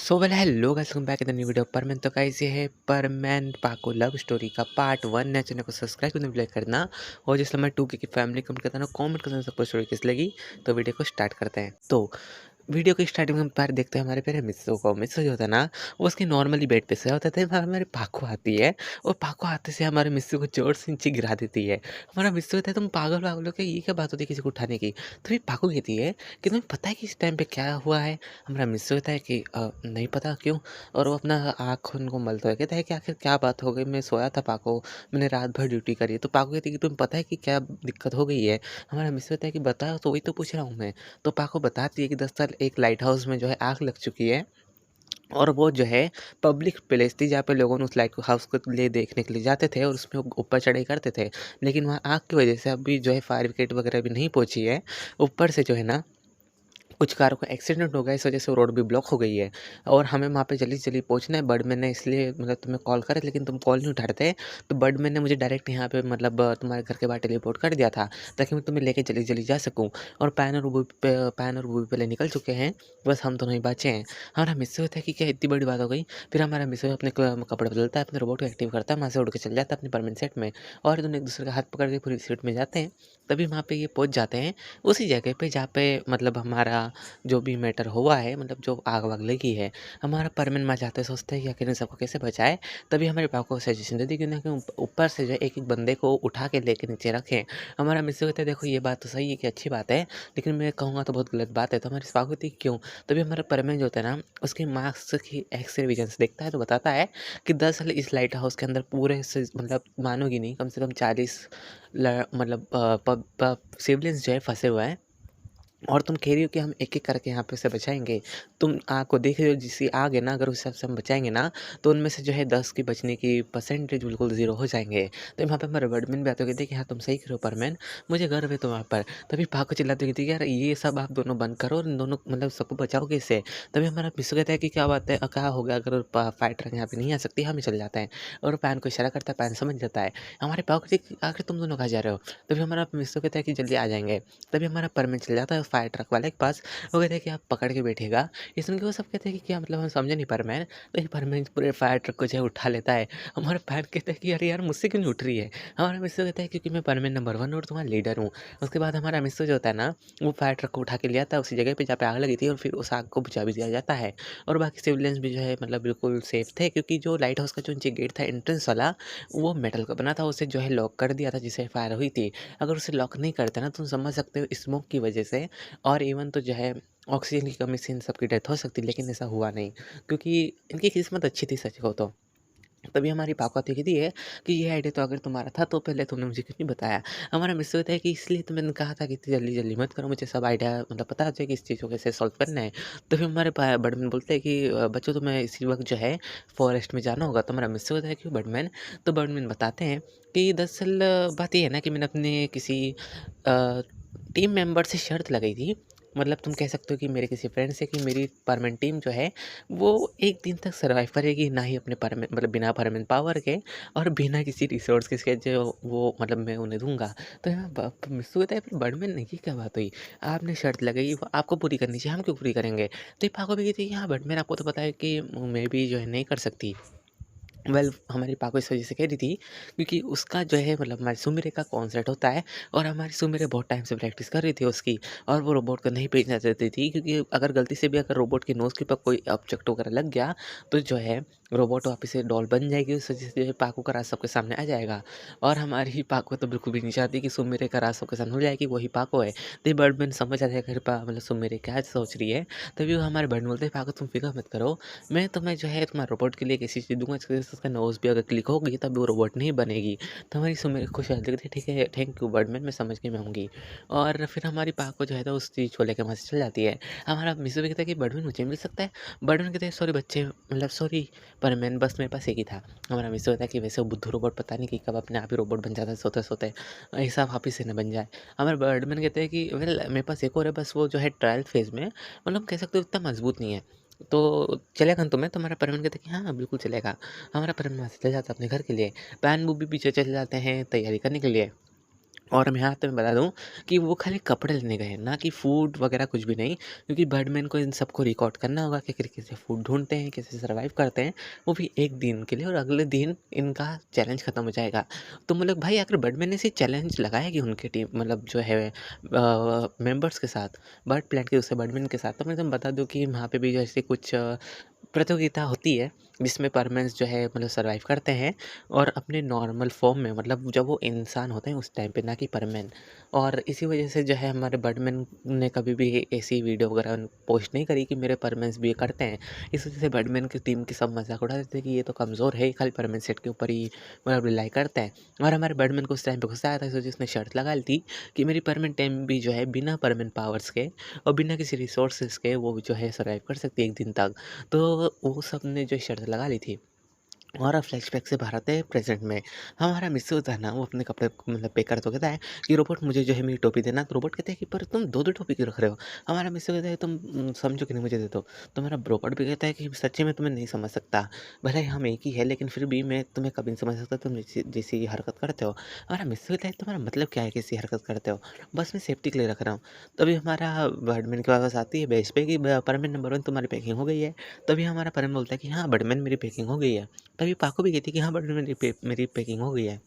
So well hello guys, welcome back in the new video. पर मैं तो guys ये है परमैन पाको लव स्टोरी का पार्ट 1 है। चैनल को सब्सक्राइब करना प्ले करना और जिससे मैं 2 की फैमिली कमेंट करता ना कमेंट करना सबको स्टोरी किस लगी। तो वीडियो को स्टार्ट करते हैं। तो वीडियो की स्टार्टिंग में हम पहले देखते हैं हमारे प्यारे मिस्सो को। मिस्सो जो होता है ना, वो उसके नॉर्मली बेड पे सोया होता था। हमारे पाको आती है और पाको आते से हमारे मिस्सो को जोर से नीचे गिरा देती है। हमारा मिस्सो कहता है तुम पागल पागल हो क्या, ये क्या बात होती है किसी को उठाने की। तो फिर पाको कहती है कि तुम्हें पता है कि इस टाइम पे क्या हुआ है। हमारा मिस्सो कहता है कि नहीं पता क्यों। और वो अपना आँख उनको मलता है, कहता है कि आखिर क्या बात हो गई, मैं सोया था पाको, मैंने रात भर ड्यूटी करी। तो पाको कहती है कि तुम्हें पता है कि क्या दिक्कत हो गई है। हमारा मिस्सो कहता है कि बताओ, तो वही तो पूछ रहा हूँ मैं। तो पाको बताती है कि दरअसल एक लाइट हाउस में जो है आग लग चुकी है और वो जो है पब्लिक प्लेस थी जहाँ पे लोगों ने उस लाइट हाउस को लिए देखने के लिए जाते थे और उसमें वो ऊपर चढ़ाई करते थे। लेकिन वहाँ आग की वजह से अभी जो है फायर ब्रिगेड वगैरह भी नहीं पहुंची है। ऊपर से जो है ना, कुछ कारों का एक्सीडेंट हो गया, इस वजह से रोड भी ब्लॉक हो गई है और हमें वहाँ पे जल्दी-जल्दी पहुँचना है। बर्डमैन ने इसलिए मतलब तुम्हें कॉल करा, लेकिन तुम कॉल नहीं उठा रहे थे। तो बर्डमैन ने मुझे डायरेक्ट यहाँ पे मतलब तुम्हारे घर के बाहर टेलीपोर्ट कर दिया था, ताकि मैं तुम्हें लेके जल्दी-जल्दी जा सकूँ। और पैन और बूबी पहले निकल चुके हैं, बस हम दोनों ही बचे हैं। हमारा मिस्सू होता है कि क्या इतनी बड़ी बात हो गई। फिर हमारा मिस्सू अपने कपड़े बदलता है, अपने रोबोट को एक्टिव करता है, वहाँ से उड़ के चल जाता है अपने परमानेंट सेट में और दोनों एक-दूसरे का हाथ पकड़ के पूरी सीट में जाते हैं। तभी वहाँ पे ये पहुँच जाते हैं, उसी जगह पे जहाँ पे मतलब हमारा जो भी मैटर हुआ है, मतलब जो आग वाग लगी है। हमारा परमन माँ जाते सोचते हैं कि आखिर इन सबको कैसे बचाएँ। तभी हमारे पापा को सजेशन दे दी कि ना कि ऊपर से जो है एक-एक बंदे को उठा के लेके नीचे रखें। हमारा मिस्टर कहता है देखो ये बात तो सही है कि अच्छी बात है, लेकिन मैं कहूँगा तो बहुत गलत बात है। तो हमारे पापा कहती क्यों? तभी हमारा परमन जो होता है ना, उसके मार्क्स की एक्स-रे विज़न से देखता है तो बताता है कि दरअसल इस लाइट हाउस के अंदर पूरे से मतलब मानोगी नहीं, कम से कम 40 मतलब पब पब सिबलिंग्स जो है फँसे हुए हैं। और तुम कह रही हो कि हम एक-एक करके यहाँ पे से बचाएँगे। तुम आग को देख रही हो, जिसकी आग है ना, अगर उस हिसाब से हम बचाएँगे ना, तो उनमें से जो है 10 की बचने की परसेंटेज बिल्कुल 0 हो जाएँगे। तो वहाँ पे हमारे वर्डमैन भी आते हुए कहते हैं कि हाँ, तुम सही कह रहे हो परमैन, मुझे गर्व है तुम्हारे पर। तभी पाको चिल्लाते हुए कहती है, यार ये सब आप दोनों बंद करो और इन दोनों मतलब सबको बचाओ कैसे? तभी हमारा मिस्सू कहता है कि क्या बात है, क्या हो गया, अगर फाइटर यहाँ पे नहीं आ सकती, हम ही चले जाते हैं। और पैन को इशारा करता है, पैन समझ जाता है। हमारे पापा कहते हैं कि आखिर तुम दोनों कहाँ जा रहे हो? तभी हमारा मिस्सू कहता है कि जल्दी आ जाएँगे। तभी हमारा परमिट चल जाता है फायर ट्रक वाले के पास। वो कहते हैं कि आप पकड़ के बैठिएगा। ये सुन के वो सब कहते हैं कि क्या मतलब, हम समझे नहीं परमैन। तो ये परमैन पूरे फायर ट्रक को जो है उठा लेता है। हमारा पैन कहता है कि अरे यार मुझसे क्यों नहीं उठ रही है? हमारा मिस्सू कहता है क्योंकि मैं परमैन नंबर 1 और तुम्हारा लीडर हूँ। उसके बाद हमारा मिस्सू जो होता है ना, वो फायर ट्रक को उठा के ले आता है उसी जगह पे जहाँ पे आग लगी थी और फिर उस आग को बुझा भी दिया जाता है। और बाकी सिविलियंस भी जो है मतलब बिल्कुल सेफ थे, क्योंकि जो लाइट हाउस का जो नीचे गेट था एंट्रेंस वाला, वो मेटल का बना था, उसे जो है लॉक कर दिया था जिससे फायर हुई थी। अगर उसे लॉक नहीं करते ना, तो तुम समझ सकते हो स्मोक की वजह से और इवन तो जो है ऑक्सीजन की कमी से इन सबकी डेथ हो सकती, लेकिन ऐसा हुआ नहीं, क्योंकि इनकी किस्मत अच्छी थी सच को तो। तभी हमारी पापा कहती है कि ये आइडिया तो अगर तुम्हारा था तो पहले तुमने मुझे क्यों नहीं बताया। हमारा मिस्टर होता है कि इसलिए तो मैंने कहा था कि इतनी जल्दी जल्दी मत करो, मुझे सब आइडिया मतलब पता है कि इस चीज़ को कैसे सॉल्व करना है। तो फिर हमारे बड़मैन बोलते हैं कि बच्चों तुम्हें इसी वक्त जो है फॉरेस्ट में जाना होगा। तो हमारा मिस्टर होता है कि बड़मैन। तो बड़मैन बताते हैं कि दरअसल बात ये है ना कि मैंने अपने किसी टीम मेंबर से शर्त लगाई थी। मतलब तुम कह सकते हो कि मेरे किसी फ्रेंड से कि मेरी परमानेंट टीम जो है वो 1 दिन तक सर्वाइव करेगी, ना ही अपने परमानेंट मतलब बिना परमानेंट पावर के और बिना किसी रिसोर्स के इसके जो वो मतलब मैं उन्हें दूँगा। तो यहाँ ब मिस्सू कहता है फिर बड़मैन ने ये क्या बात हुई? आपने शर्त लगाई, वो आपको पूरी करनी चाहिए, हम क्यों पूरी करेंगे? तो ये पाको भी कहती है, हाँ बड़मैन आपको तो पता है कि मैं भी जो है नहीं कर सकती। हमारी पापा इस वजह से कह रही थी क्योंकि उसका जो है मतलब हमारी सुमिरे का कॉन्सर्ट होता है और हमारी सुमिरे बहुत टाइम से प्रैक्टिस कर रही थी उसकी, और वो रोबोट को नहीं भेजना चाहती थी, क्योंकि अगर गलती से भी अगर रोबोट की नोज़ के ऊपर कोई ऑब्जेक्ट वगैरह लग गया तो जो है रोबोट वापस से डॉल बन जाएगी। उस वजह से जो है पाको का राज सबके सामने आ जाएगा और हमारी पाको तो बिल्कुल भी नहीं चाहती कि सुमिरे का राज सबके सामने हो जाए कि वही पाको है। तो बर्डमैन समझ आता है घर पा मतलब सुमिरे क्या सोच रही है। तभी वो हमारे बर्ड बोलते हैं पाको तुम फिक्र मत करो, मैं तुम्हें जो है तुम्हारे रोबोट के लिए एक ऐसी चीज़ दूँगा जिससे उसका नोज़ भी अगर क्लिक होगी तब वो रोबोट नहीं बनेगी। तो हमारी सुमिर खुश हो जाती है, ठीक है थैंक यू बर्डमैन, मैं समझ गई, मैं आऊँगी। और फिर हमारी पाको जो है तो उस चीज़ को लेकर वहाँ से चल जाती है। हमारा मिस्र भी कहता है कि बर्डमैन मुझे मिल सकता है? बर्डमैन कहते हैं सॉरी बच्चे मतलब सॉरी परमैन, बस मेरे पास एक ही था। हमारा मिस्र कहता है कि वैसे वो बुद्धू रोबोट पता नहीं कि कब अपने आप ही रोबोट बन जाता है सोते-सोते, ऐसा वापिस से ना बन जाए। हमारे बर्डमैन कहते हैं कि वेल मेरे पास एक और है, बस वो जो है ट्रायल फेज़ में मतलब कह सकते हो इतना मज़बूत नहीं है। तो चलेगा ना तुम्हें? तो हमारा परमान कहता है कि हाँ, बिल्कुल चलेगा। हमारा परमान वहाँ से चले जाता है अपने घर के लिए। पैन-बूबी पीछे चले जाते हैं तैयारी करने के लिए। और मैं यहाँ पे मैं बता दूँ कि वो खाली कपड़े लेने गए हैं, ना कि फूड वगैरह कुछ भी नहीं, क्योंकि बर्डमैन को इन सबको रिकॉर्ड करना होगा कि कैसे फूड ढूँढते हैं, कैसे सर्वाइव करते हैं, वो भी 1 दिन के लिए और अगले दिन इनका चैलेंज खत्म हो जाएगा। तो मतलब भाई अगर बर्डमैन ने ऐसे चैलेंज लगाएगी उनकी टीम मतलब जो है मेंबर्स के साथ, बर्ड प्लांट के दूसरे बर्डमैन के साथ, तो मैं तुम्हें बता दूँ कि वहाँ पे भी जैसे कुछ प्रतियोगिता होती है, जिसमें परमेंस जो है मतलब सर्वाइव करते हैं और अपने नॉर्मल फॉर्म में मतलब जब वो इंसान होते हैं उस टाइम पे, ना कि परमेन। और इसी वजह से जो है हमारे बर्डमैन ने कभी भी ऐसी वीडियो वगैरह पोस्ट नहीं करी कि मेरे परमेंस भी ये करते हैं। इस वजह से बर्डमैन की टीम की सब मजाक उड़ा देते हैं कि ये तो कमज़ोर है, खाली परमेन सेट के ऊपर ही मतलब रिलाई करते हैं। और हमारे बर्डमैन को उस टाइम पे गुस्सा आया था, इस वजह से उसने शर्त लगा ली थी कि मेरी परमेन टीम भी जो है बिना परमेन पावर्स के और बिना किसी रिसोर्सेज के वो जो है सर्वाइव कर सकती है 1 दिन तक। तो वो सब ने जो शर्त लगा ली थी। और अब फ्लैशबैक से बाहर आते हैं प्रेजेंट में। हमारा मिस्सू था ना, वो अपने कपड़े मतलब पैक करते हुए कहता है कि रोबोट मुझे जो है मेरी टोपी देना। तो रोबोट कहते हैं कि पर तुम 2-2 टोपी क्यों रख रहे हो? हमारा मिस्सू कहता है तुम समझो कि नहीं, मुझे दे दो। तो हमारा रोबोट भी कहता है कि सच्ची में तुम्हें नहीं समझ सकता। भले ही हम एक ही है लेकिन फिर भी मैं तुम्हें कभी नहीं समझ सकता, तुम जैसी ये हरकत करते हो। हमारा मिस्सू कहता है तुम्हारा मतलब क्या है कि ऐसी हरकत करते हो? बस मैं सेफ्टी के लिए रख रहा हूँ। तभी हमारा बर्डमैन के पास आती है बेंच पे कि परमिट नंबर 1 तुम्हारी पैकिंग हो गई है। तभी हमारा परम बोलता है कि हाँ बर्डमैन मेरी पैकिंग हो गई है। तभी पाको भी कहती है कि हाँ बट मेरी पैकिंग हो गई है।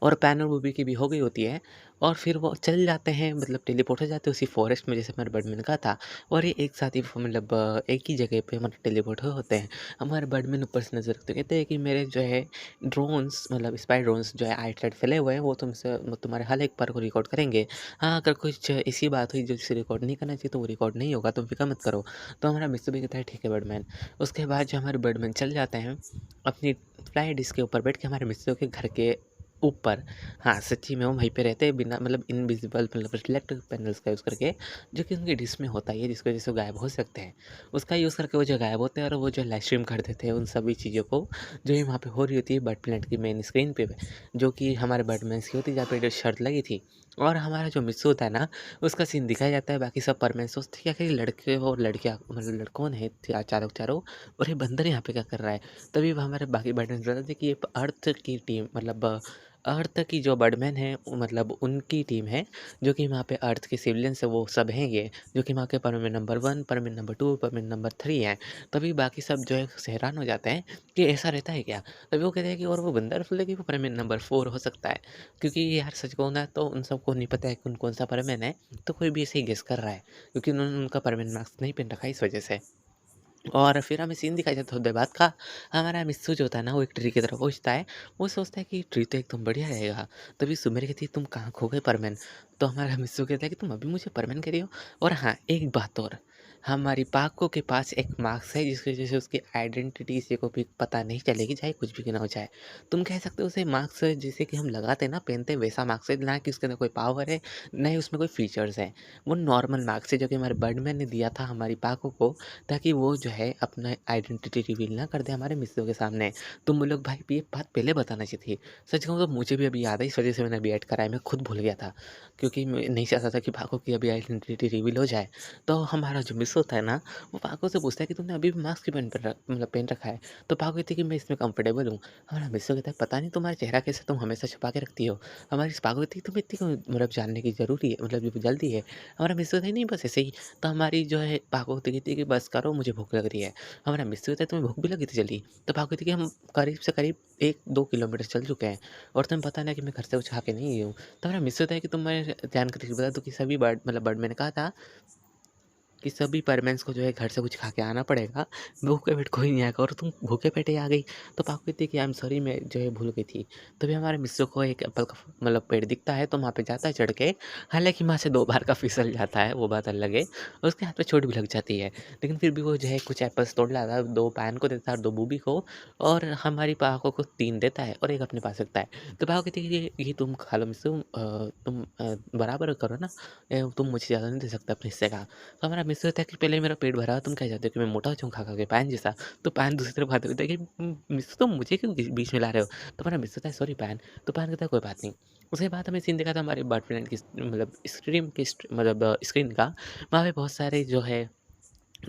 और पैन और बूबी की भी हो गई होती है और फिर वो चले जाते हैं मतलब टेलीपोर्ट हो जाते हैं उसी फॉरेस्ट में जैसे हमारे बर्डमैन का था। और ये एक साथ ही मतलब एक ही जगह पे मतलब टेलीपोर्ट होते हैं। हमारे बर्डमैन ऊपर से नज़र रखते कहते हैं कि मेरे जो है ड्रोन्स मतलब स्पाई ड्रोन्स जो है आइट साइड फैले हुए हैं, वो तुमसे तुम्हारे हर एक पर को रिकॉर्ड करेंगे। हाँ अगर कुछ ऐसी बात हुई जो जिसे रिकॉर्ड नहीं करना चाहिए तो वो रिकॉर्ड नहीं होगा, तुम फिक्र मत करो। तो हमारा मिस्टर भी कहता है ठीक है बर्डमैन। उसके बाद जो हमारे बर्डमैन चल जाते हैं अपनी फ्लाई डिस्क के ऊपर बैठ के हमारे मिस्टर के घर के ऊपर। हाँ, सच्ची में वो वहीं पे रहते हैं बिना मतलब इनविजिबल मतलब रिफ्लेक्टिव पैनल्स का यूज़ करके, जो कि उनकी डिश में होता ही है जिसकी वज़ह से वो गायब हो सकते हैं। उसका यूज़ करके वो जो गायब होते हैं और वो जो लाइव स्ट्रीम कर देते हैं उन सभी चीज़ों को, जो ही वहाँ पे हो रही होती है बर्ड प्लैनेट की मेन स्क्रीन पे, जो कि हमारे बर्डमैन्स की होती है जहाँ पे जो शर्त लगी थी। और हमारा जो मिस्सू होता है ना, उसका सीन दिखाया जाता है, बाकी सब परमानेंट सोचते हैं कि आखिर लड़के और लड़कियाँ मतलब कौन है चारों चारों और ये बंदर यहाँ पे क्या कर रहा है? तभी हमारे बाकी बर्डमैन्स बताते हैं कि ये अर्थ की टीम मतलब अर्थ की जो बर्डमैन है मतलब उनकी टीम है, जो कि वहाँ पे अर्थ के सिविलियंस है वो सब हैं ये, जो कि वहाँ के permit number 1, permit number 2, permit number 3 हैं। तभी बाकी सब जो है हैरान हो जाते हैं कि ऐसा रहता है क्या? तभी वो कहते हैं कि और वो बंदर बोले कि वो परमिट नंबर 4 हो सकता है, क्योंकि यार सच कहूँ ना तो उन सबको नहीं पता है कौन कौन सा परमिट है, तो कोई भी ऐसे ही गेस कर रहा है, क्योंकि उन्होंने उनका परमिट मार्क्स नहीं पहन रखा है इस वजह से। और फिर हमें सीन दिखाया जाता है थोड़ी देर बाद का, हमारा मिस्सू जो होता है ना, वो एक ट्री की तरफ पहुँचता है। वो सोचता है कि ट्री तो एकदम बढ़िया रहेगा। तभी सुमेर कहती है, "तुम कहाँ खो गए परमेन?" तो हमारा मिस्सू कहता है कि, "तुम अभी मुझे परमेन कह रही हो? और हाँ, एक बात और, हमारी पाको के पास एक मार्क्स है जिसकी वज़ह से उसकी आइडेंटिटी किसी को भी पता नहीं चलेगी, चाहे कुछ भी क्यों ना हो जाए। तुम कह सकते हो उसे मार्क्स जैसे कि हम लगाते हैं ना, पहनते हैं वैसा मार्क्स है, ना कि उसके अंदर कोई पावर है, ना ही उसमें कोई फीचर्स हैं। वो नॉर्मल मार्क्स है जो कि हमारे बर्डमैन ने दिया था हमारी पाको को, ताकि वो जो है अपना आइडेंटिटी रिवील ना कर दे हमारे मित्रों के सामने। तो मुझे लोग भाई ये बात पहले बताना चाहिए थी। सच कहूँ तो मुझे भी अभी याद है, इस वज़ह से मैंने अभी ऐड कराया, मैं खुद भूल गया था। क्योंकि मैं नहीं चाहता था कि पाको की अभी आइडेंटिटी रिवील हो जाए। तो हमारा जो मिस होता है ना, वो पाको से पूछता है कि तुमने अभी भी मास्क क्यों पहन रखा है? तो पाको कहती है कि मैं इसमें कंफर्टेबल हूँ। हमारा मिस्सो कहता है पता नहीं तुम्हारा चेहरा कैसा तुम हमेशा छुपा के रखती हो। हमारी पाको कहती है तुम्हें इतनी क्यों मतलब जानने की ज़रूरी है मतलब जल्दी है? हमारा मिस्सो कहता है नहीं बस ऐसे ही। तो हमारी जो है पाको कहती है कि बस करो मुझे भूख लग रही है। हमारा मिस्सू कहता है तुम्हें भूख भी लगी थी जल्दी? तो पाको कहती है कि हम करीब से करीब 1-2 किलोमीटर चल चुके हैं और तुम्हें पता ना कि मैं घर से कुछ खा के नहीं आई हूँ। तो हमारा मिस्सू कहता है कि तुम मैं जानकारी बता दूँ कि सभी बर्ड मतलब बर्डमैन ने कहा था कि सभी परमेंस को जो है घर से कुछ खा के आना पड़ेगा, भूखे पेट कोई नहीं आएगा और तुम भूखे पेट ही आ गई। तो पापा कहती है कि आई एम सॉरी मैं जो है भूल गई थी। तभी हमारे मिस्र को एक एप्पल का मतलब पेड़ दिखता है तो वहाँ पे जाता है चढ़ के, हालाँकि वहाँ से 2 बार का फिसल जाता है, वो बात अलग है। उसके हाथ पे चोट भी लग जाती है, लेकिन फिर भी वो जो है कुछ एप्पल्स तोड़ लाता है, 2 पैन को देता है और 2 बूबी को और हमारी पाको को 3 देता है और 1 अपने पास रखता है। तो पाको कहती है कि ये तुम खा लो मिस्र तुम बराबर करो ना, तुम मुझे ज़्यादा नहीं दे सकते अपने हिस्से का। तो हमारा मिस होता है कि पहले मेरा पेट भरा, तुम क्या चाहते हो कि मैं मोटा हो जाऊँ खा-खा के पैन जैसा? तो पैन दूसरी तरफ खाते रहता है कि मिस तुम मुझे क्यों बीच में ला रहे हो? तो हमारा मिस होता है सॉरी पैन, तो पैन कहता है कोई बात नहीं। उसके बाद हमें सीन दिखा था हमारे बर्ड फ्रेंड की मतलब स्ट्रीम की मतलब स्क्रीन का, वहाँ पे बहुत सारे जो है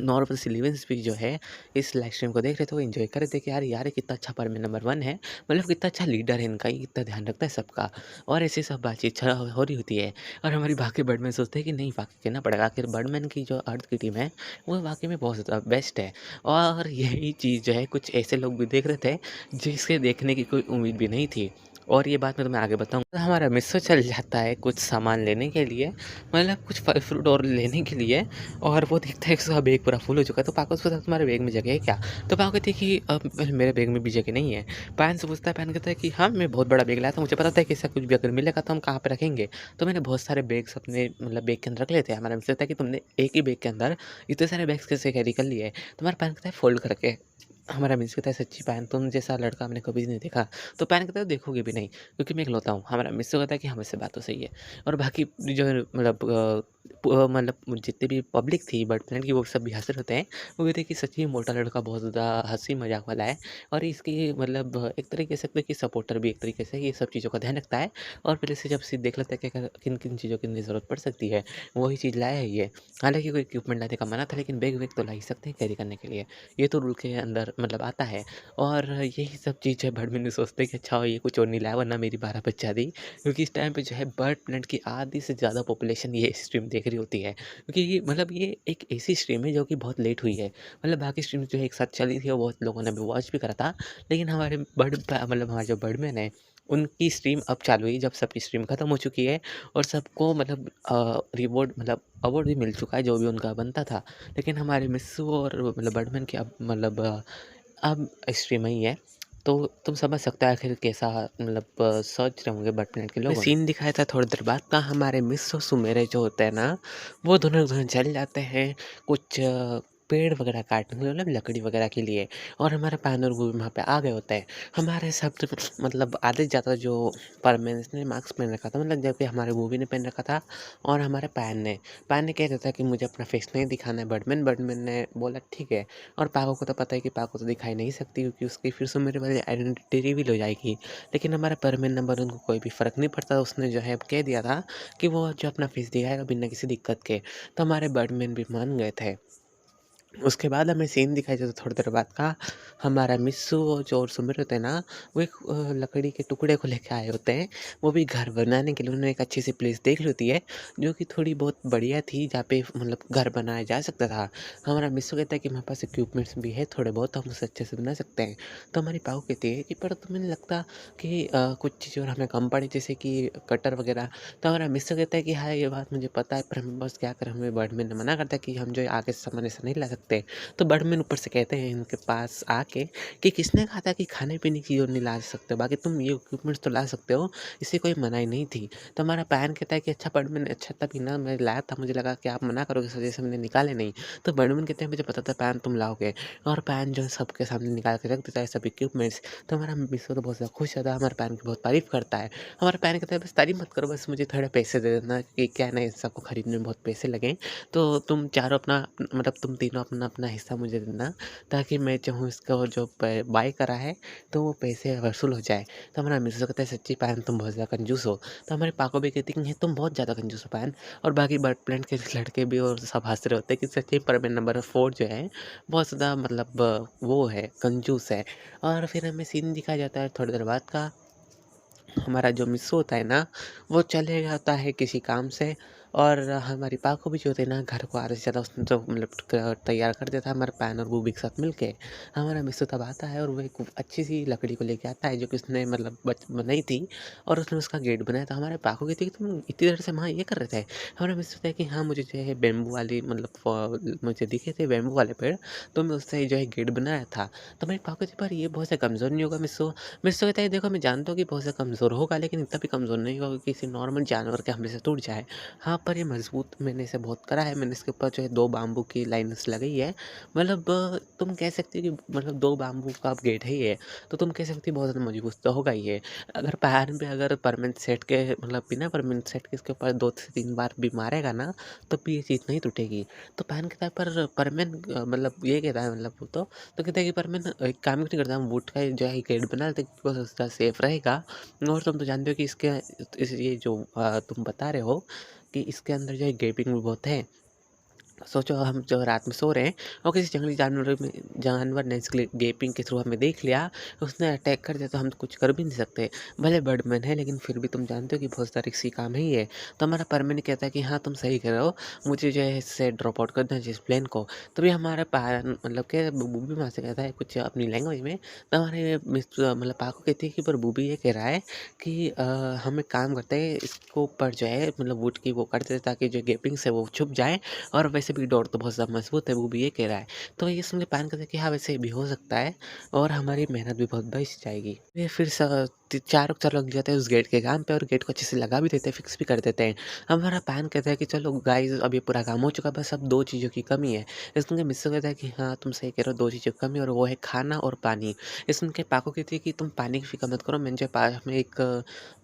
नॉर्मल सिविलियंस भी जो है इस लाइव स्ट्रीम को देख रहे थे, वो एंजॉय कर रहे थे कि यार यार ये कितना अच्छा परमेन नंबर 1 है, मतलब कितना अच्छा लीडर है इनका, ये कितना ध्यान रखता है सबका। और ऐसी सब बातचीत हो रही होती है और हमारी बाकी बर्डमैन सोचते हैं कि नहीं वाक़ई कहना पड़ेगा, आखिर बर्डमैन की जो अर्थ की टीम है वो वाक़ई में बहुत ज़्यादा बेस्ट है। और यही चीज़ जो है कुछ ऐसे लोग भी देख रहे थे जिसके देखने की कोई उम्मीद भी नहीं थी। और ये बात मैं तुम्हें आगे बताऊँगा। हमारा मिस्सो चल जाता है कुछ सामान लेने के लिए, मतलब कुछ फल फ्रूट और लेने के लिए, और वो देखता है कि उसका बैग पूरा फुल हो चुका है। तो पाको उसको पूछता है तुम्हारे बैग में जगह है क्या? तो पाको कहती है कि मेरे बैग में भी जगह नहीं है। पायन से पूछता है, पायन कहता है कि हाँ, मैं बहुत बड़ा बैग लाया था, मुझे पता था कि ऐसा कुछ भी अगर मिलेगा तो हम कहाँ पे रखेंगे। तो मैंने बहुत सारे बैग्स अपने मतलब बैग के अंदर रख लिए थे। हमारा मित्र कहता है कि तुमने एक ही बैग के अंदर इतने सारे बैग्स कैसे कैरी कर लिए? तुम्हारा पायन कहता है फोल्ड करके। हमारा मित्र कहता है सच्ची पायन, तुम जैसा लड़का मैंने कभी नहीं देखा। तो पायन कहता है देखोगे भी नहीं, क्योंकि मैं इकलौता हूँ। हमारा मित्र कहता है कि हाँ, वैसे बात तो सही है। और बाकी जो है मतलब मतलब जितनी भी पब्लिक थी बर्ड प्लानट की, वो सब भी हँस रहे होते हैं। वो कहते हैं कि सच्ची मोटा लड़का बहुत ज़्यादा हँसी मज़ाक वाला है, और इसकी मतलब एक तरीके से सकते हैं कि सपोर्टर भी एक तरीके से ये सब चीज़ों का ध्यान रखता है। और पहले से जब से देख लेता है कि अगर किन-किन चीज़ों की ज़रूरत पड़ सकती है, वही चीज़ लाया है ये। हालाँकि कोई इक्विपमेंट लाने का मना था, लेकिन बैग वैग तो ला ही सकते हैं कैरी करने के लिए। ये तो रूल के अंदर मतलब आता है। और यही सब चीज़ है बर्ड मैंने सोचते हैं कि अच्छा ये कुछ और नहीं लाया, वरना मेरी 12 बज जाती। क्योंकि इस टाइम पे जो है बर्ड प्लानट की आधी से ज़्यादा पॉपुलेशन ये स्ट्रीम देख रही होती है। क्योंकि ये मतलब ये एक ऐसी स्ट्रीम है जो कि बहुत लेट हुई है। मतलब बाकी स्ट्रीम जो है एक साथ चली थी और बहुत लोगों ने भी वॉच भी करा था। लेकिन हमारे मतलब हमारे जो बर्डमैन है, उनकी स्ट्रीम अब चालू हुई जब सबकी स्ट्रीम खत्म हो चुकी है, और सबको मतलब रिवॉर्ड मतलब अवार्ड भी मिल चुका है जो भी उनका बनता था। लेकिन हमारे मिस्सू और मतलब बर्डमैन की अब मतलब अब स्ट्रीम ही है। तो तुम समझ सकते हो आखिर कैसा मतलब सोच रहे होंगे बर्डमैन के लोग। सीन दिखाया था थोड़ी देर बाद का, हमारे मिस और सुमेरे जो होते हैं ना, वो दोनों दोनों चल जाते हैं कुछ पेड़ वगैरह काटने के लिए, मतलब लकड़ी वगैरह के लिए। और हमारे पान और वो भी वहाँ पे आ गए होते हैं। हमारे सब तो मतलब आधे से ज़्यादा जो परमेंस ने मास्क पहन रखा था, मतलब जबकि हमारे मूवी ने पहन रखा था, और हमारे पान ने कह दिया था कि मुझे अपना फेस नहीं दिखाना है बर्डमैन। बर्डमैन ने बोला ठीक है। और पाको को तो पता है कि पाको तो दिखाई नहीं सकती, क्योंकि उसकी फिर से मेरे वाली आइडेंटिटी रिवील हो जाएगी। लेकिन हमारा परमानेंट नंबर उनको कोई भी फ़र्क नहीं पड़ता। उसने जो है कह दिया था कि वो जो अपना फेस दिखाएगा बिना किसी दिक्कत के। तो हमारे बर्डमैन भी मान गए थे। उसके बाद हमें सीन दिखाई देता थोड़ी देर बाद का, हमारा मिस्सू और जो और सुमिर होते हैं ना, वो एक लकड़ी के टुकड़े को लेके आए होते हैं। वो भी घर बनाने के लिए उन्होंने एक अच्छी सी प्लेस देख ली होती है, जो कि थोड़ी बहुत बढ़िया थी, जहाँ पे मतलब घर बनाया जा सकता था। हमारा मिस्सू कहता है कि हमारे पास इक्विपमेंट्स भी है थोड़े बहुत, हम उसे अच्छे से बना सकते हैं। तो हमारी पाऊ कहती है कि पर तुम्हें नहीं लगता कि कुछ चीज़ें और हमें कम पड़ी, जैसे कि कटर वगैरह? तो हमारा मिस्सू कहता है कि हाँ ये बात मुझे पता है, पर हमें बस क्या करें, हमें बर्डमैन ने मना करता है कि हम जो है आगे से सामान ऐसा नहीं ला सकते। तो बर्डमैन ऊपर से कहते हैं इनके पास आके कि किसने कहा था कि खाने पीने की चीज़ें नहीं ला सकते हो, बाकी तुम ये इक्विपमेंट्स तो ला सकते हो, इससे कोई मनाही नहीं थी। तो हमारा पैन कहता है कि अच्छा बर्डमैन, अच्छा तभी ना मैं लाया था, मुझे लगा कि आप मना करोगे इस वजह से मैंने निकाले नहीं। तो बर्डमैन कहते हैं मुझे पता था पैन तुम लाओगे। और पैन जो है सबके सामने निकाल के रख देता है सब इक्विपमेंट्स। तो हमारा मिस्र तो बहुत ज़्यादा खुश होता है, हमारे पैन की बहुत तारीफ़ करता है। हमारा पैन कहता है बस तारीफ़ मत करो, बस मुझे थोड़े पैसे दे देना, कि क्या है ना इन सबको खरीदने में बहुत पैसे लगें। तो तुम चारों अपना मतलब तुम तीनों अपना अपना हिस्सा मुझे देना, ताकि मैं चाहूँ इसका और जो बाय करा है तो वो पैसे वसूल हो जाए। तो हमारा मिसेस कहता है सच्ची पायन तुम बहुत ज़्यादा कंजूस हो। तो हमारे पाको भी कहती हैं तुम बहुत ज़्यादा कंजूस हो पायन। और बाकी बर्ड प्लांट के लड़के भी और सब हंस रहे होते हैं कि सच्ची परमेन नंबर 4 जो है बहुत ज़्यादा मतलब वो है कंजूस है। और फिर हमें सीन दिखाया जाता है थोड़ी देर बाद का, हमारा जो मिस्सू होता है ना, वो चले जाता है किसी काम से। और हमारी पाको भी जो होते हैं ना, घर को आधे से ज़्यादा उसने तो मतलब तैयार कर देता है हमारे पैन और बूबी के साथ मिलके। हमारा मिस्सू तब आता है और वो एक अच्छी सी लकड़ी को लेके आता है जो कि उसने मतलब बनाई थी, और उसने उसका गेट बनाया था। हमारे पाको कहती है कि तुम इतनी देर से वहाँ ये कर रहे थे? हमारा मिस्सू कहता है कि हाँ मुझे जो है बेम्बू वाली मतलब मुझे दिखे थे बेम्बू वाले पेड़, तो मैं उससे जो है गेट बनाया था। तो मेरी पाको कहती पर ये बहुत से कमज़ोर नहीं होगा मिस्सू? मिर्च कहता है देखो मैं जानता हूँ कि बहुत ज़्यादा कमज़ोर होगा, लेकिन इतना भी कमज़ोर नहीं होगा कि किसी नॉर्मल जानवर के हमले से टूट जाए। हाँ, पर ये मज़बूत मैंने इसे बहुत करा है, मैंने इसके ऊपर जो है 2 बाम्बू की लाइन्स लगाई है। मतलब तुम कह सकते हो कि मतलब 2 बाम्बू का अब गेट है ये, तो तुम कह सकते हो बहुत ज़्यादा मजबूत तो होगा ही ये। अगर पैर पे अगर परमानेंट सेट के मतलब बिना परमानेंट सेट के इसके ऊपर 2 से 3 बार भी मारेगा ना, तब भी ये चीज़ नहीं टूटेगी। तो पैन कहता है पर परमानेंट मतलब ये कहता है मतलब वो तो कहता है कि पर मैं ना एक काम क्यों नहीं करता, हम वुड का जो है गेट बना लेते बिकॉज़ उसका सेफ रहेगा। और तुम तो जानते हो कि इसके इस ये जो तुम बता रहे हो कि इसके अंदर जो है गैपिंग भी बहुत है। सोचो हम जो रात में सो रहे हैं और किसी जंगली जानवर ने इसके गेपिंग के थ्रू हमें देख लिया, उसने अटैक कर दिया, तो हम तो कुछ कर भी नहीं सकते। भले बर्डमैन है लेकिन फिर भी तुम जानते हो कि बहुत सारा रिस्की काम है ये। तो हमारा परमैन कहता है कि हाँ तुम सही कह रहे हो, मुझे जो है इससे ड्रॉप आउट करना है इस प्लेन को। तभी हमारा मतलब कि बूबी वहाँ से कहता है कुछ अपनी लैंग्वेज में। तो हमारे मतलब पाको कहती है कि पर बूबी ये कह रहा है कि हम एक काम करते हैं, इसको ऊपर जो है मतलब वुड की वो करते हैं ताकि जो गेपिंग से वो छुप जाए, और वैसे भी डोर तो बहुत ज़्यादा मजबूत है, वो भी ये कह रहा है। तो ये सुन के पान कहता है कि हाँ वैसे भी हो सकता है और हमारी मेहनत भी बहुत बच जाएगी। ये फिर चारों लग जाते हैं उस गेट के काम पे और गेट को अच्छे से लगा भी देते हैं, फिक्स भी कर देते हैं। हमारा पान कहता है कि चलो गाइस अब ये पूरा काम हो चुका है, बस अब 2 चीज़ों की कमी है। ये सुन के मिस्सू कहता है कि हाँ तुम सही कह रहे हो, 2 चीज़ों की कमी और वो है खाना और पानी। ये सुन के पाको कहती है कि तुम पानी की फ़िक्र मत करो, मैंने जो पास में एक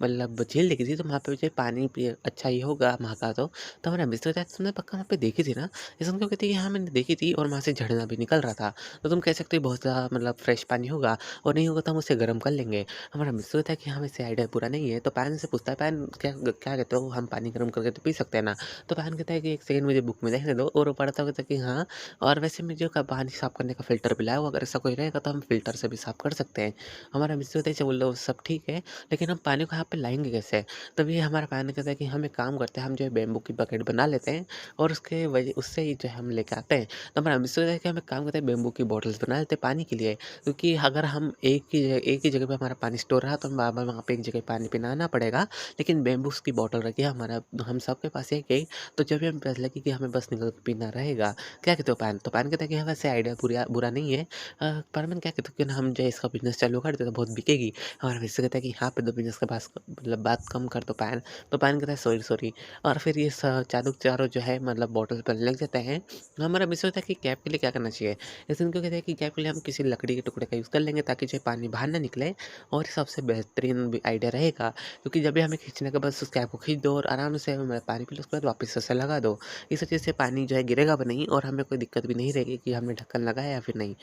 मतलब झील देखी थी, तो वहाँ पे जो पानी पी अच्छा ही होगा वहाँ का तो। तो हमारा मिस्सू कहता है तुमने पक्का वहाँ पे देखी थी ना? ये सुन के वो कहती है कि हाँ मैंने देखी थी और वहाँ से झरना भी निकल रहा था। तो तुम कह सकते हो बहुत ज़्यादा मतलब फ्रेश पानी होगा, और नहीं होगा तो हम उसे गर्म कर लेंगे। हमारा मित्र होता है कि हाँ वैसे आइडिया बुरा नहीं है। तो पैन से पूछता है, पैन क्या क्या कहते हो, हम पानी गर्म करके तो पी सकते हैं ना? तो पैन कहता है कि एक सेकंड मुझे बुक में देखने दो, और वो पढ़ता कहता है कि हाँ, और वैसे मुझे पानी साफ करने का फ़िल्टर भी लाया हो, अगर ऐसा कोई रहेगा तो हम फ़िल्टर से भी साफ कर सकते हैं। हमारा मित्र होता है चलो सब ठीक है, लेकिन हम पानी को यहाँ पे लाएंगे कैसे? तभी हमारा पैन कहता है कि हम एक काम करते हैं, हम जो है बैम्बू की बकेट बना लेते हैं और उसके वजह उससे ही जो है हम लेके आते हैं। तो हमारा मित्र होता है कि हम एक काम करते हैं, बैम्बू की बॉटल्स बना लेते हैं पानी के लिए, क्योंकि अगर हम एक ही जगह पे हमारा पानी स्टोर रहा तो हम बार-बार वहाँ पे एक जगह पानी पीना आना पड़ेगा। लेकिन बैम्बूस की बॉटल रखिए हमारा, हम सबके पास एक-एक, तो जब भी हमें प्यास लगे कि हमें बस निकल के पीना रहेगा। क्या कहते हो पैन? तो पैन कहता है कि हाँ, वैसे आइडिया बुरा बुरा नहीं है। पर मैं क्या कहता हूँ कि ना हम जो है इसका बिज़नेस चालू कर दें तो बहुत बिकेगी। हमारा मित्र कहता है कि यहाँ पे तो बिज़नेस के पास मतलब बात कम कर दो पैन। तो पैन कहता है सॉरी, सॉरी, और फिर ये चारों चारों जो है मतलब बॉटल पर लग जाते हैं। हमारा मित्र होता है कि कैप के लिए क्या करना चाहिए? ऐसे उनको कहते हैं कि कैप के लिए हम किसी लकड़ी के टुकड़े का यूज़ कर लेंगे ताकि जो है पानी बाहर ना निकले, और ये सबसे बेहतरीन भी आइडिया रहेगा, क्योंकि जब भी हमें खींचने का बस उस कैप को खींच दो और आराम से पानी पी लो, उसके बाद वापस से लगा दो। इस वजह से पानी जो है गिरेगा भी नहीं और हमें कोई दिक्कत भी नहीं रहेगी कि हमने ढक्कन लगाया या फिर नहीं।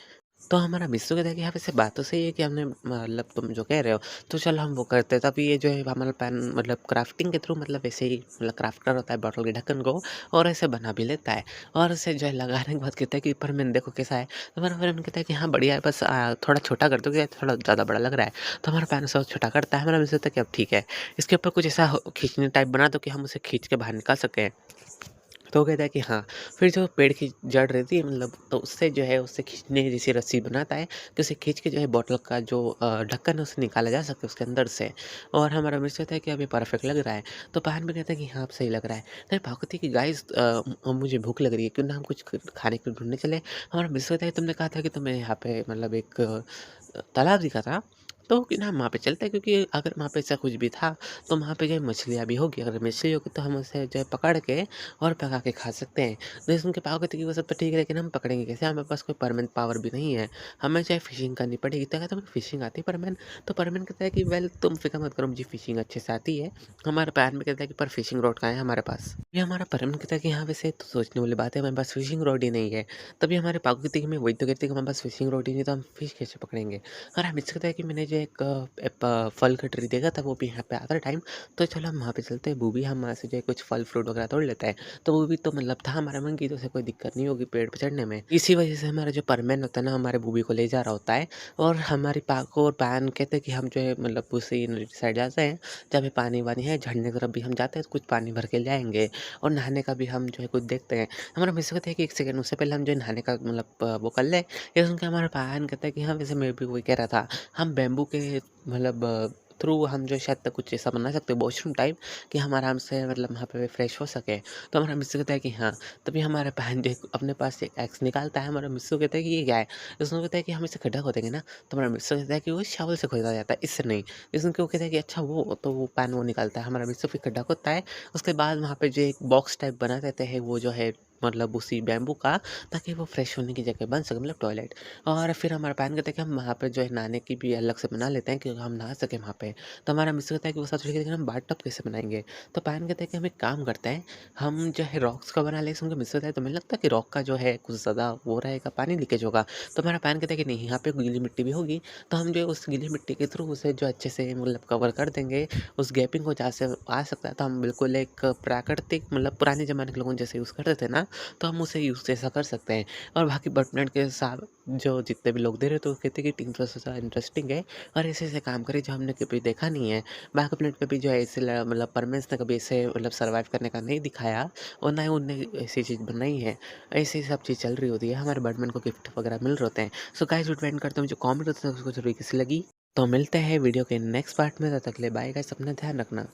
तो हमारा मित्र कहता है कि हाँ वैसे बात तो सही है कि हमने मतलब तुम जो कह रहे हो, तो चलो हम वो करते हैं। तभी ये जो है हमारा पैन मतलब क्राफ्टिंग के थ्रू मतलब ऐसे ही मतलब क्राफ्ट कर होता है बॉटल के ढक्कन को, और ऐसे बना भी लेता है, और इसे जो है लगाने के बाद कहता है कि पर मैंने देखो कैसा है। तो हमारा फ्रेंड कहता है कि हाँ बढ़िया है, बस थोड़ा छोटा कर दो क्या, थोड़ा ज़्यादा बड़ा लग रहा है। तो हमारा पैन सब छोटा करता है, हमारा मित्र कहता है कि अब ठीक है, इसके ऊपर कुछ ऐसा खींचने टाइप बना दो कि हम उसे खींच के बाहर निकाल सकें। तो वो कहता है कि हाँ, फिर जो पेड़ की जड़ रहती है मतलब, तो उससे जो है उससे खींचने जैसी रस्सी बनाता है कि उसे खींच के जो है बॉटल का जो ढक्कन है उसे निकाला जा सके उसके अंदर से। और हमारा मित्र कहता है कि अब ये परफेक्ट लग रहा है। तो पान भी कहता है कि हाँ अब सही लग रहा है। तो भाव कहती है कि गाइस मुझे भूख लग रही है, क्यों ना हम कुछ खाने को ढूंढने चले। हमारा मित्र कहता है तुमने कहा था कि तुम्हें यहाँ पे मतलब एक तालाब दिखा था, तो कि ना हम वहाँ पे चलते हैं, क्योंकि अगर वहाँ पे ऐसा कुछ भी था तो वहाँ पे जो है मछलियाँ भी होगी, अगर मछली होगी तो हम उसे जो है पकड़ के और पका के खा सकते हैं। तो सुन के पाओ कहते कि वो सब तो ठीक है, लेकिन हम पकड़ेंगे कैसे? हमारे पास कोई परमानेंट पावर भी नहीं है, हमें चाहे फ़िशिंग करनी पड़ेगी। तो कहता है तुम्हें फ़िशिंग आती है परमानेंट? तो परमानेंट कहता है कि वेल तुम फ़िक्र मत करो, मुझे फ़िशिंग अच्छे से आती है। हमारा पैर में कहता है कि पर फ़िशिंग रॉड कहाँ है हमारे पास? ये हमारा परमानेंट कहता है कि हाँ वैसे तो सोचने वाली बात है, हमारे पास फ़िशिंग रॉड ही नहीं है। तभी हमारे पाको कहते हैं कि मैं वही तो कहती कि हमारे पास फ़िशिंग रॉड ही नहीं, तो हम फ़िश कैसे पकड़ेंगे? और हमें कहता है कि मैंने जो एक फल का ट्री देखा था वो भी यहाँ पे आता है टाइम, तो चलो हम वहाँ पे चलते हैं। वो भी हम वहाँ से जो है कुछ फल फ्रूट वगैरह तोड़ लेते हैं। तो वो भी तो मतलब था हमारा मन की, तो उसे कोई दिक्कत नहीं होगी पेड़ पे चढ़ने में। इसी वजह से हमारा जो परमैन होता है ना, हमारे बूबी को ले जा रहा होता है, और हमारी पाको और पैन कहते हैं कि हम जो है मतलब उसी नदी साइड जाते हैं, जहाँ पे पानी-वानी है, झरने की तरफ भी हम जाते हैं, तो कुछ पानी भर के ले आएँगे, और नहाने का भी हम जो है कुछ देखते हैं। हमारा मित्र कहता है कि 1 सेकंड, उससे पहले हम जो है नहाने का मतलब वो कर लें। ये सुन के हमारा पैन कहता है कि हाँ, वैसे मैं भी वही कह रहा था, हम बैम्बू के मतलब थ्रू हम जो शायद तक कुछ ऐसा बना सकते हैं वॉशरूम टाइप, कि हम आराम से मतलब वहाँ पे फ्रेश हो सके। तो हमारा मित्र कहता है कि हाँ, तभी हमारा बहन जो है अपने पास से एक्स निकालता है। हमारा मित्र कहता है कि ये क्या है? उसने कहता है कि हम इसे खड्डा खोदेंगे ना। तो हमारा मित्र कहता है कि वो शावल से खोदा जाता है, इससे नहीं। इसमें वो कहता है कि अच्छा वो, तो वो पैन वो निकालता है। हमारा मित्र फिर खड्डा खोदता है, उसके बाद वहाँ पे जो एक बॉक्स टाइप बना देते हैं वो जो है मतलब उसी बैम्बू का, ताकि वो फ्रेश होने की जगह बन सके, मतलब टॉयलेट। और फिर हमारा प्लान करता है कि हम वहाँ पे जो है नहाने की भी अलग से बना लेते हैं कि हम नहा सकें वहाँ पे। तो हमारा मित्र कहता है कि वो सब ठीक है, लेकिन हम बाथ टब कैसे बनाएँगे? तो प्लान कहता है कि हम एक काम करते हैं, हम जो है रॉक्स का बना लें। उनका मित्र कहता है तुम्हें लगता है कि रॉक का जो है कुछ ज़्यादा वो रहेगा, पानी लीकेज होगा? तो हमारा प्लान कहता है कि नहीं, यहाँ पे गीली मिट्टी भी होगी, तो हम जो है उस गीली मिट्टी के थ्रू उसे जो अच्छे से मतलब कवर कर देंगे, उस गैपिंग को जहाँ से आ सकता है। तो हम बिल्कुल एक प्राकृतिक मतलब पुराने ज़माने के लोगों जैसे यूज़ करते थे ना, तो हम उसे यूज़ ऐसा कर सकते हैं। और बाकी बटनेट के साथ जो जितने भी लोग दे रहे, तो वो कहते हैं कि टीम प्रोसेस इंटरेस्टिंग है और ऐसे-ऐसे काम करे जो हमने कभी देखा नहीं है। बैकअप प्लेट पे भी जो है ऐसे मतलब परमेंस ने कभी ऐसे मतलब सर्वाइव करने का नहीं दिखाया और ना ही उनने ऐसी चीज़ बनाई है। ऐसी सब चीज़ चल रही होती है, हमारे बैटमैन को गिफ्ट वगैरह मिल रहे होते हैं। सो गाइस वीडियो एंड करते हैं, मुझे कमेंट करते हैं उसको ज़रूर कैसी लगी। तो मिलते हैं वीडियो के नेक्स्ट पार्ट में, तब तक के लिए बाय गाइस, अपना ध्यान रखना।